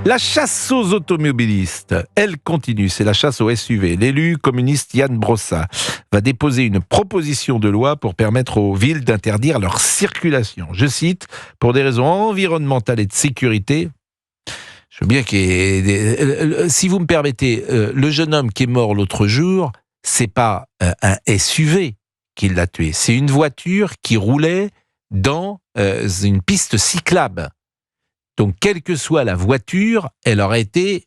La chasse aux automobilistes, elle continue, c'est la chasse aux SUV. L'élu communiste Yann Brossa va déposer une proposition de loi pour permettre aux villes d'interdire leur circulation. Je cite, pour des raisons environnementales et de sécurité. Je veux bien si vous me permettez, le jeune homme qui est mort l'autre jour, c'est pas un SUV qui l'a tué, c'est une voiture qui roulait dans une piste cyclable. Donc, quelle que soit la voiture, elle aurait été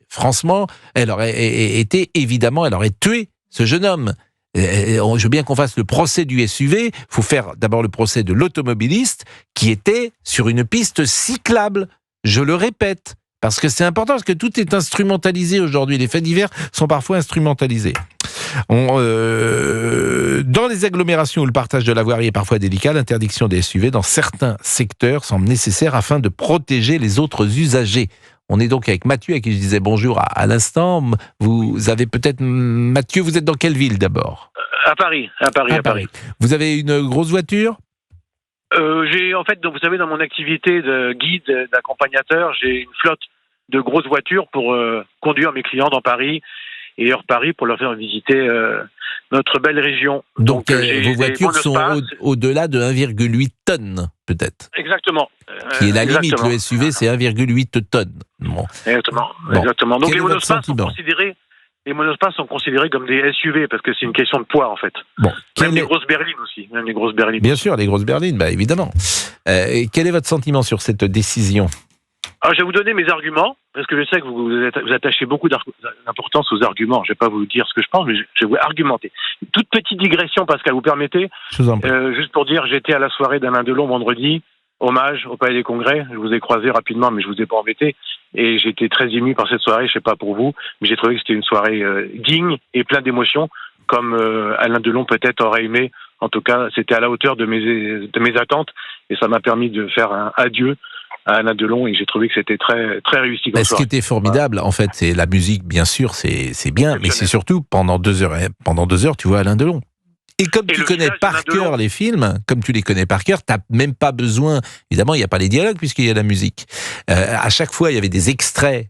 évidemment, elle aurait tué ce jeune homme. Je veux bien qu'on fasse le procès du SUV, il faut faire d'abord le procès de l'automobiliste qui était sur une piste cyclable. Je le répète, parce que c'est important, parce que tout est instrumentalisé aujourd'hui. Les faits divers sont parfois instrumentalisés. Dans les agglomérations où le partage de la voirie est parfois délicat, l'interdiction des SUV dans certains secteurs semble nécessaire afin de protéger les autres usagers. On est donc avec Mathieu, à qui je disais bonjour à l'instant. Vous avez peut-être... Mathieu, vous êtes dans quelle ville d'abord ? À Paris. Vous avez une grosse voiture ? J'ai en fait, vous savez, dans mon activité de guide, d'accompagnateur, j'ai une flotte de grosses voitures pour conduire mes clients dans Paris et hors Paris pour leur faire visiter notre belle région. Donc vos voitures sont au-delà de 1,8 tonnes, peut-être. Exactement. Qui est la limite. Le SUV, c'est 1,8 tonnes. Bon. Exactement. Donc les monospaces sont considérés comme des SUV parce que c'est une question de poids en fait. Bon, même les grosses berlines aussi. Bien sûr, les grosses berlines, évidemment. Quel est votre sentiment sur cette décision ? Alors, je vais vous donner mes arguments parce que je sais que vous attachez beaucoup d'importance aux arguments. Je ne vais pas vous dire ce que je pense, mais je vais vous argumenter. Une toute petite digression, Pascal, vous permettez ? Je vous en prie. Juste pour dire, j'étais à la soirée d'Alain Delon vendredi. Hommage au Palais des Congrès. Je vous ai croisé rapidement, mais je vous ai pas embêté. Et j'ai été très ému par cette soirée. Je sais pas pour vous, mais j'ai trouvé que c'était une soirée digne et pleine d'émotions, comme Alain Delon peut-être aurait aimé. En tout cas, c'était à la hauteur de mes attentes, et ça m'a permis de faire un adieu à Alain Delon, et j'ai trouvé que c'était très très réussi. Ce qui était formidable, en fait, c'est la musique, bien sûr, c'est bien, mais c'est surtout pendant 2 heures, tu vois Alain Delon. Et comme tu connais par cœur les films, comme tu les connais par cœur, t'as même pas besoin. Évidemment, il n'y a pas les dialogues puisqu'il y a la musique. À chaque fois, il y avait des extraits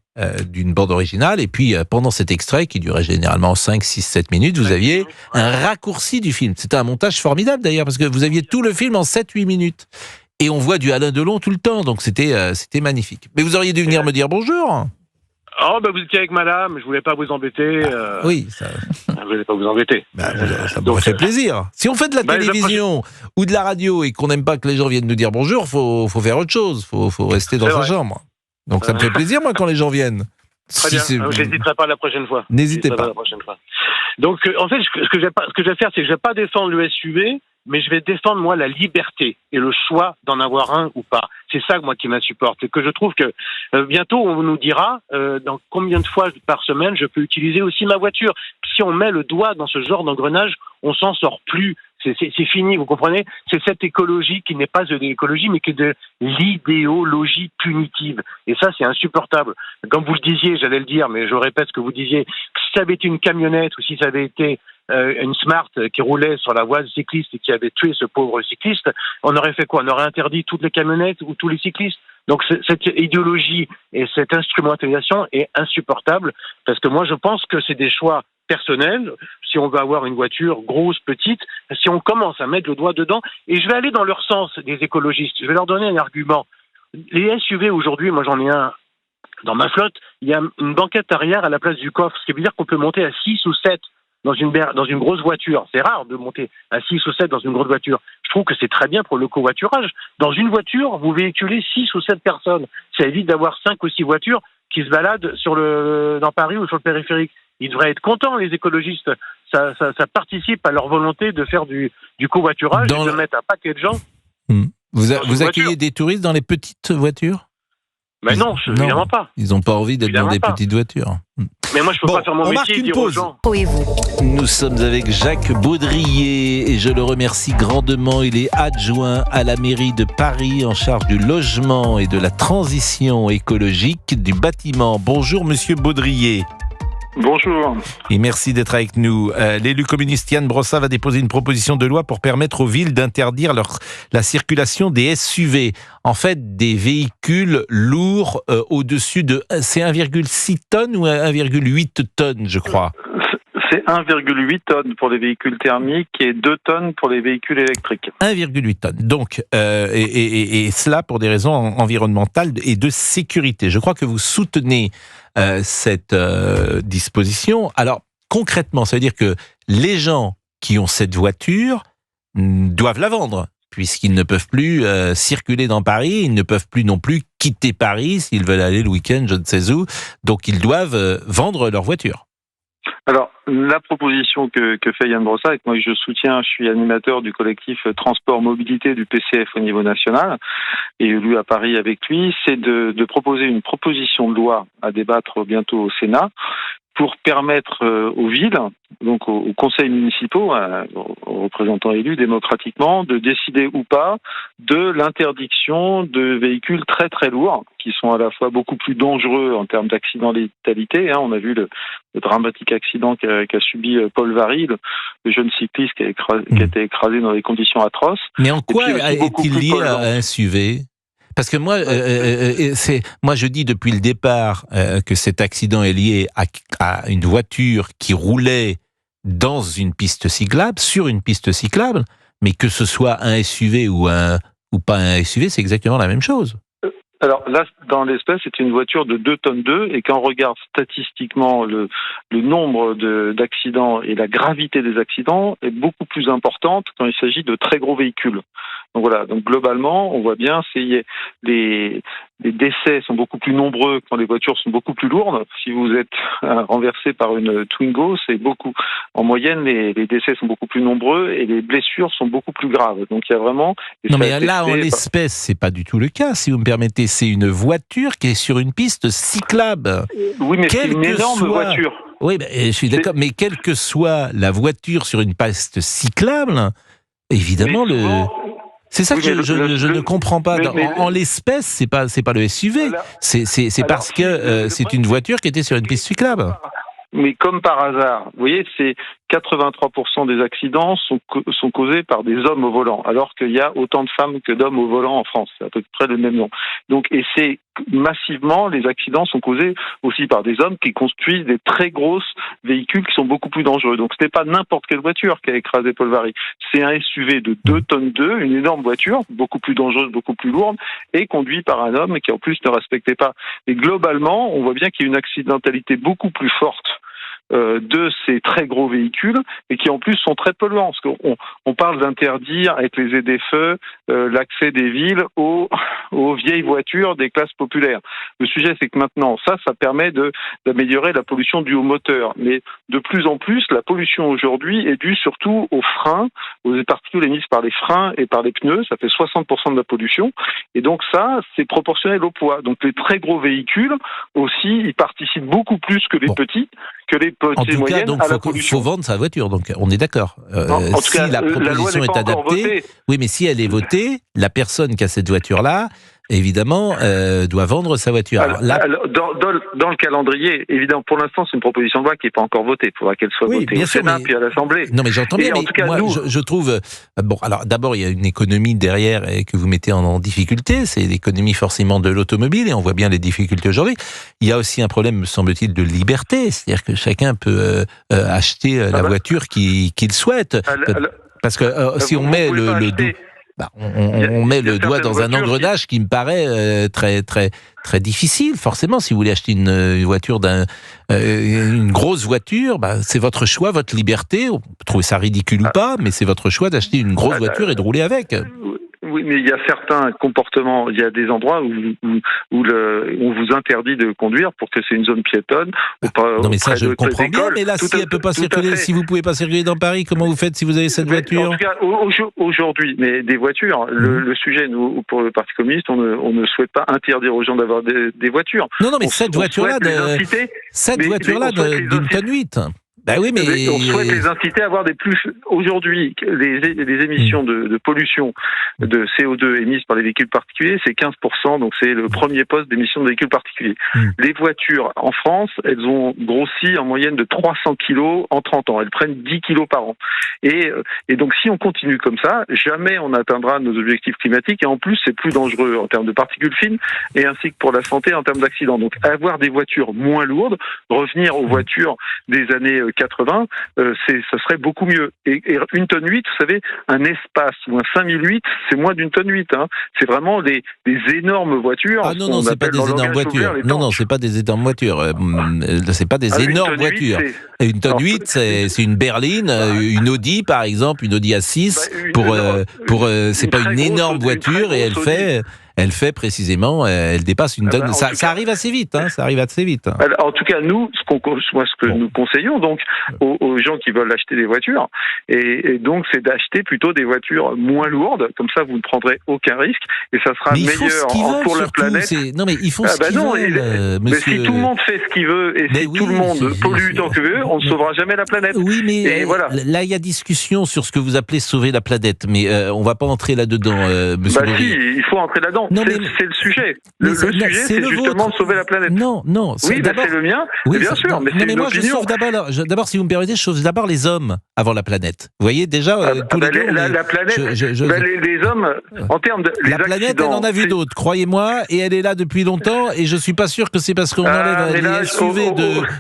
d'une bande originale, et puis pendant cet extrait, qui durait généralement 5, 6, 7 minutes, vous aviez un raccourci du film. C'était un montage formidable d'ailleurs, parce que vous aviez tout le film en 7-8 minutes. Et on voit du Alain Delon tout le temps, donc c'était magnifique. Mais vous auriez dû venir me dire bonjour. Oh, vous étiez avec madame, je voulais pas vous embêter. Oui, ça... Je voulais pas vous embêter. Ça m'aurait fait plaisir. Si on fait de la télévision ou de la radio et qu'on n'aime pas que les gens viennent nous dire bonjour, faut faire autre chose. Faut rester dans sa chambre. Donc ça me fait plaisir, moi, quand les gens viennent. Très bien, je n'hésiterai pas la prochaine fois. N'hésitez pas. Donc, en fait, ce que je vais faire, c'est que je vais pas défendre le SUV, mais je vais défendre, moi, la liberté et le choix d'en avoir un ou pas. C'est ça, moi, qui m'insupporte. C'est que je trouve que bientôt, on nous dira dans combien de fois par semaine je peux utiliser aussi ma voiture. Si on met le doigt dans ce genre d'engrenage, on s'en sort plus. C'est fini, vous comprenez ? C'est cette écologie qui n'est pas de l'écologie, mais qui est de l'idéologie punitive. Et ça, c'est insupportable. Comme vous le disiez, j'allais le dire, mais je répète ce que vous disiez, si ça avait été une camionnette ou si ça avait été une Smart qui roulait sur la voie cycliste et qui avait tué ce pauvre cycliste, on aurait fait quoi ? On aurait interdit toutes les camionnettes ou tous les cyclistes ? Donc cette idéologie et cette instrumentalisation est insupportable, parce que moi je pense que c'est des choix personnels. Si on veut avoir une voiture grosse, petite, si on commence à mettre le doigt dedans, et je vais aller dans leur sens, des écologistes, je vais leur donner un argument. Les SUV aujourd'hui, moi j'en ai un dans ma flotte, il y a une banquette arrière à la place du coffre, ce qui veut dire qu'on peut monter à 6 ou 7 dans une grosse voiture. C'est rare de monter à 6 ou 7 dans une grosse voiture. Je trouve que c'est très bien pour le covoiturage. Dans une voiture, vous véhiculez 6 ou 7 personnes. Ça évite d'avoir 5 ou 6 voitures qui se baladent dans Paris ou sur le périphérique. Ils devraient être contents, les écologistes. Ça participe à leur volonté de faire du covoiturage et de mettre un paquet de gens. Vous accueillez des touristes dans les petites voitures ? Mais non, évidemment pas. Ils n'ont pas envie d'être dans des petites voitures. Mais moi, je ne peux pas faire mon métier et dire aux gens. Nous sommes avec Jacques Baudrier et je le remercie grandement. Il est adjoint à la mairie de Paris en charge du logement et de la transition écologique du bâtiment. Bonjour, monsieur Baudrier. Bonjour. Et merci d'être avec nous. L'élu communiste Ian Brossat va déposer une proposition de loi pour permettre aux villes d'interdire la circulation des SUV. En fait, des véhicules lourds au-dessus de... C'est 1,6 tonnes ou 1,8 tonnes, je crois. C'est 1,8 tonnes pour les véhicules thermiques et 2 tonnes pour les véhicules électriques. 1,8 tonnes. Donc, et cela pour des raisons environnementales et de sécurité. Je crois que vous soutenez cette disposition. Alors, concrètement, ça veut dire que les gens qui ont cette voiture doivent la vendre, puisqu'ils ne peuvent plus circuler dans Paris, ils ne peuvent plus non plus quitter Paris s'ils veulent aller le week-end, je ne sais où. Donc, ils doivent vendre leur voiture. Alors, la proposition que fait Ian Brossat, et que moi je soutiens, je suis animateur du collectif Transport Mobilité du PCF au niveau national, et élu à Paris avec lui, c'est de proposer une proposition de loi à débattre bientôt au Sénat, pour permettre aux villes, donc aux conseils municipaux, aux représentants élus démocratiquement, de décider ou pas de l'interdiction de véhicules très très lourds, qui sont à la fois beaucoup plus dangereux en termes d'accidentalité. On a vu le dramatique accident qu'a subi Paul Vary, le jeune cycliste qui a été écrasé dans des conditions atroces. Mais en quoi est-il lié à un SUV ? Parce que moi, je dis depuis le départ que cet accident est lié à une voiture qui roulait dans une piste cyclable, sur une piste cyclable, mais que ce soit un SUV ou pas un SUV, c'est exactement la même chose. Alors là, dans l'espèce, c'est une voiture de 2 tonnes 2, et quand on regarde statistiquement le nombre d'accidents et la gravité des accidents est beaucoup plus importante quand il s'agit de très gros véhicules. Donc voilà, donc globalement, on voit bien, les décès sont beaucoup plus nombreux quand les voitures sont beaucoup plus lourdes. Si vous êtes renversé par une Twingo, en moyenne, les décès sont beaucoup plus nombreux et les blessures sont beaucoup plus graves. Donc il y a vraiment... Non mais là, en l'espèce, c'est pas du tout le cas, si vous me permettez. C'est une voiture qui est sur une piste cyclable. Oui, mais c'est une énorme voiture. Oui, je suis d'accord, mais quelle que soit la voiture sur une piste cyclable, évidemment, c'est ça que je ne comprends pas. En l'espèce, c'est pas le SUV. C'est parce que c'est une voiture qui était sur une piste cyclable. Mais comme par hasard, vous voyez, c'est 83% des accidents sont causés par des hommes au volant, alors qu'il y a autant de femmes que d'hommes au volant en France. C'est à peu près le même nom. Donc, et c'est massivement, les accidents sont causés aussi par des hommes qui conduisent des très grosses véhicules qui sont beaucoup plus dangereux. Donc, ce n'est pas n'importe quelle voiture qui a écrasé Paul Vary. C'est un SUV de 2 tonnes 2, une énorme voiture, beaucoup plus dangereuse, beaucoup plus lourde, et conduit par un homme qui en plus ne respectait pas. Et globalement, on voit bien qu'il y a une accidentalité beaucoup plus forte de ces très gros véhicules, et qui en plus sont très polluants. Parce qu'on parle d'interdire, avec les ZFE, l'accès des villes aux vieilles voitures des classes populaires. Le sujet, c'est que maintenant, ça permet d'améliorer la pollution due au moteur. Mais de plus en plus, la pollution aujourd'hui est due surtout aux freins, aux particules émises par les freins et par les pneus. Ça fait 60% de la pollution. Et donc ça, c'est proportionnel au poids. Donc les très gros véhicules aussi, ils participent beaucoup plus que les petits, que les petits et moyennes à la pollution. Il faut vendre sa voiture, donc on est d'accord. Si la proposition est adaptée, oui, mais si elle est votée, la personne qui a cette voiture-là, évidemment, doit vendre sa voiture. Alors, dans le calendrier, évidemment, pour l'instant, c'est une proposition de loi qui n'est pas encore votée. Il faudra qu'elle soit votée au Sénat, puis à l'Assemblée. Non, mais j'entends bien, mais moi, je trouve... Bon, alors, d'abord, il y a une économie derrière que vous mettez en difficulté. C'est l'économie, forcément, de l'automobile, et on voit bien les difficultés aujourd'hui. Il y a aussi un problème, me semble-t-il, de liberté. C'est-à-dire que chacun peut acheter la voiture qu'il souhaite. Parce que si on met le doigt... on met le doigt dans un engrenage qui me paraît très très très difficile. Forcément, si vous voulez acheter une voiture une grosse voiture, c'est votre choix, votre liberté. On peut trouver ça ridicule ou pas, mais c'est votre choix d'acheter une grosse voiture et de rouler avec. Oui, mais il y a certains comportements, il y a des endroits où on vous interdit de conduire pour que c'est une zone piétonne. Non, mais ça, je le comprends bien, mais là, si elle peut pas circuler, si vous pouvez pas circuler dans Paris, comment vous faites si vous avez cette voiture ? En tout cas, aujourd'hui, mais des voitures, le sujet, nous, pour le Parti communiste, on ne souhaite pas interdire aux gens d'avoir des voitures. Non, mais cette voiture-là d'une tonne 8. Bah oui, mais on souhaite les inciter à avoir des plus. Aujourd'hui, les émissions de pollution de CO2 émises par les véhicules particuliers, c'est 15%, donc c'est le premier poste d'émissions de véhicules particuliers. Les voitures en France, elles ont grossi en moyenne de 300 kilos en 30 ans. Elles prennent 10 kilos par an. Et donc, si on continue comme ça, jamais on atteindra nos objectifs climatiques. Et en plus, c'est plus dangereux en termes de particules fines et ainsi que pour la santé en termes d'accidents. Donc, avoir des voitures moins lourdes, revenir aux voitures des années 80, ça serait beaucoup mieux. Et 1 tonne 8, vous savez, un espace ou un 5008, c'est moins d'1 tonne 8. Hein. C'est vraiment des énormes voitures. Ah non, c'est pas des énormes voitures. Non, c'est pas des énormes voitures. C'est pas des énormes voitures. 1 tonne 8, c'est une berline, une Audi par exemple, une Audi A6. C'est pas une énorme voiture et elle fait précisément, elle dépasse 1 tonne. Ça arrive assez vite, hein. Ça arrive assez vite. Alors, en tout cas, nous, nous conseillons donc aux gens qui veulent acheter des voitures, et donc c'est d'acheter plutôt des voitures moins lourdes. Comme ça, vous ne prendrez aucun risque et ça sera meilleur pour la planète. Non, mais ils font ce qu'ils veulent. Mais si tout le monde fait ce qu'il veut et si tout le monde pollue tant que veut, on ne sauvera jamais la planète. Oui, mais voilà. Là, il y a discussion sur ce que vous appelez sauver la planète, mais on va pas entrer là-dedans, monsieur. Si, il faut entrer là-dedans. C'est le sujet. Le sujet, c'est justement de sauver la planète. Non. Oui, c'est le mien, bien sûr. Mais moi, je sauve d'abord, si vous me permettez, je sauve d'abord les hommes avant la planète. Vous voyez, déjà, la planète, les hommes, en termes de. La planète, elle en a vu d'autres, croyez-moi, et elle est là depuis longtemps, et je suis pas sûr que c'est parce qu'on enlève les SUV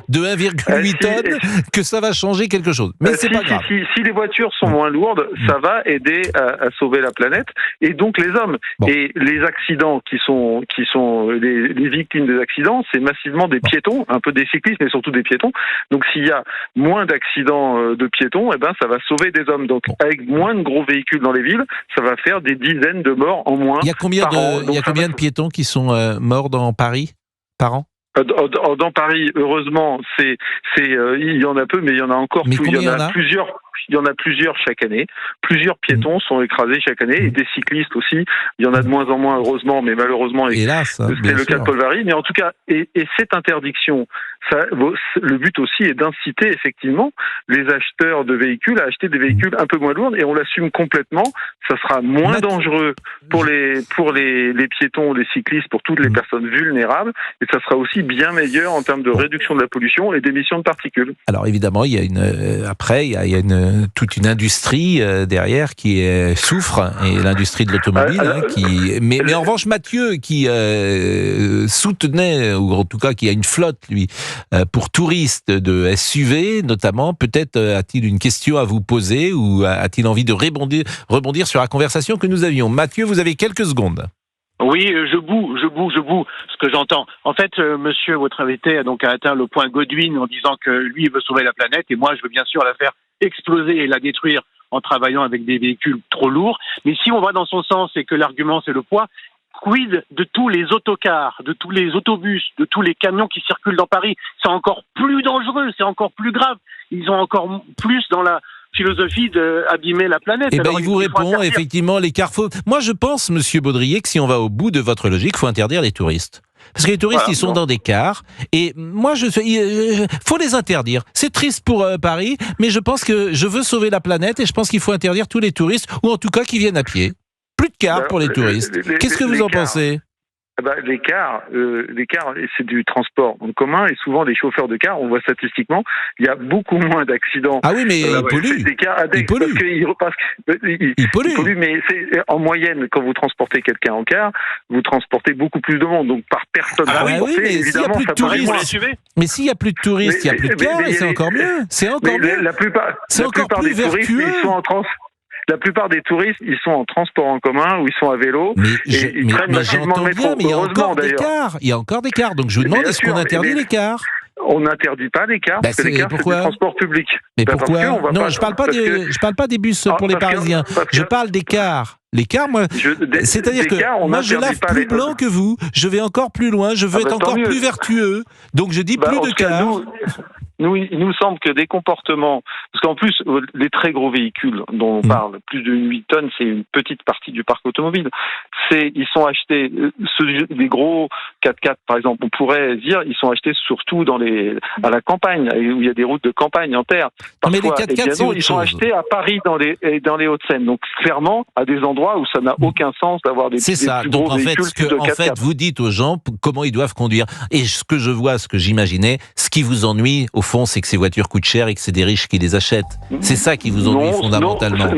de 1,8 tonnes que ça va changer quelque chose. Mais c'est pas grave. Si les voitures sont moins lourdes, ça va aider à sauver la planète, et donc les hommes. Et les accidents qui sont les victimes des accidents, c'est massivement des piétons, un peu des cyclistes, mais surtout des piétons. Donc s'il y a moins d'accidents de piétons, ça va sauver des hommes. Donc avec moins de gros véhicules dans les villes, ça va faire des dizaines de morts en moins. Il y a combien de piétons qui sont morts dans Paris par an? Dans Paris, heureusement, il y en a peu, mais il y en a encore. Mais il y en a plusieurs. Il y en a plusieurs chaque année. Plusieurs piétons sont écrasés chaque année, et des cyclistes aussi. Il y en a de moins en moins, heureusement, mais malheureusement, hélas, c'est le cas de Paul Varry. Mais en tout cas, et cette interdiction, le but aussi est d'inciter effectivement les acheteurs de véhicules à acheter des véhicules un peu moins lourds, et on l'assume complètement. Ça sera moins dangereux pour les piétons, les cyclistes, pour toutes les personnes vulnérables, et ça sera aussi bien meilleur en termes de réduction de la pollution et d'émissions de particules. Alors évidemment, il y a toute une industrie derrière qui souffre, et l'industrie de l'automobile, mais en revanche, Mathieu, qui soutenait, ou en tout cas qui a une flotte, lui, pour touristes de SUV notamment, peut-être a-t-il une question à vous poser, ou a-t-il envie de rebondir sur la conversation que nous avions. Mathieu, vous avez quelques secondes. Oui, je boue ce que j'entends. En fait, monsieur, votre invité a atteint le point Godwin en disant que lui, il veut sauver la planète, et moi, je veux bien sûr la faire exploser et la détruire en travaillant avec des véhicules trop lourds. Mais si on va dans son sens et que l'argument, c'est le poids, quid de tous les autocars, de tous les autobus, de tous les camions qui circulent dans Paris? C'est encore plus dangereux, c'est encore plus grave. Ils ont encore plus dans la philosophie d'abîmer la planète. Eh bien, il vous répond, effectivement, les carrefours. Moi, je pense, monsieur Baudrier, que si on va au bout de votre logique, il faut interdire les touristes. Parce que les touristes, ils sont dans des cars, et moi, faut les interdire. C'est triste pour Paris, mais je pense que je veux sauver la planète, et je pense qu'il faut interdire tous les touristes, ou en tout cas qui viennent à pied. Plus de cars pour les touristes. Qu'est-ce que vous en pensez ? Les cars, c'est du transport en commun, et souvent les chauffeurs de cars, on voit statistiquement, il y a beaucoup moins d'accidents. Ah oui, mais ils polluent. Ils polluent, mais en moyenne, quand vous transportez quelqu'un en car, vous transportez beaucoup plus de monde, donc par personne transportée, mais évidemment, ça paraît moins. Mais s'il n'y a plus de touristes, il n'y a plus de cars, et c'est encore mieux. C'est encore mieux. La plupart des touristes, ils sont en transport. La plupart des touristes, ils sont en transport en commun, ou ils sont à vélo, ils prennent massivement le métro. Mais il y a encore des cars. Il y a encore des cars. Donc je vous demande, est-ce qu'on interdit les cars ? On n'interdit pas les cars, parce que les cars, c'est du transport public. Mais pourquoi ? Non, je parle pas des bus pour les Parisiens. Je parle des cars. Les cars, moi, c'est-à-dire que moi, je lave plus blanc que vous. Je vais encore plus loin. Je veux être encore plus vertueux. Donc je dis plus de cars. il nous semble que des comportements, parce qu'en plus, les très gros véhicules dont on parle, plus de 8 tonnes, c'est une petite partie du parc automobile. Ils sont achetés, les gros 4x4 par exemple, on pourrait dire, ils sont achetés surtout à la campagne, où il y a des routes de campagne en terre. Parfois, mais les 4x4, c'est ils sont achetés à Paris, dans les Hauts-de-Seine. Donc clairement, à des endroits où ça n'a aucun sens d'avoir des plus gros véhicules de 4x4. En fait, vous dites aux gens comment ils doivent conduire. Et ce que je vois, ce que j'imaginais, ce qui vous ennuie, au fond, c'est que ces voitures coûtent cher et que c'est des riches qui les achètent. C'est ça qui vous ennuie fondamentalement.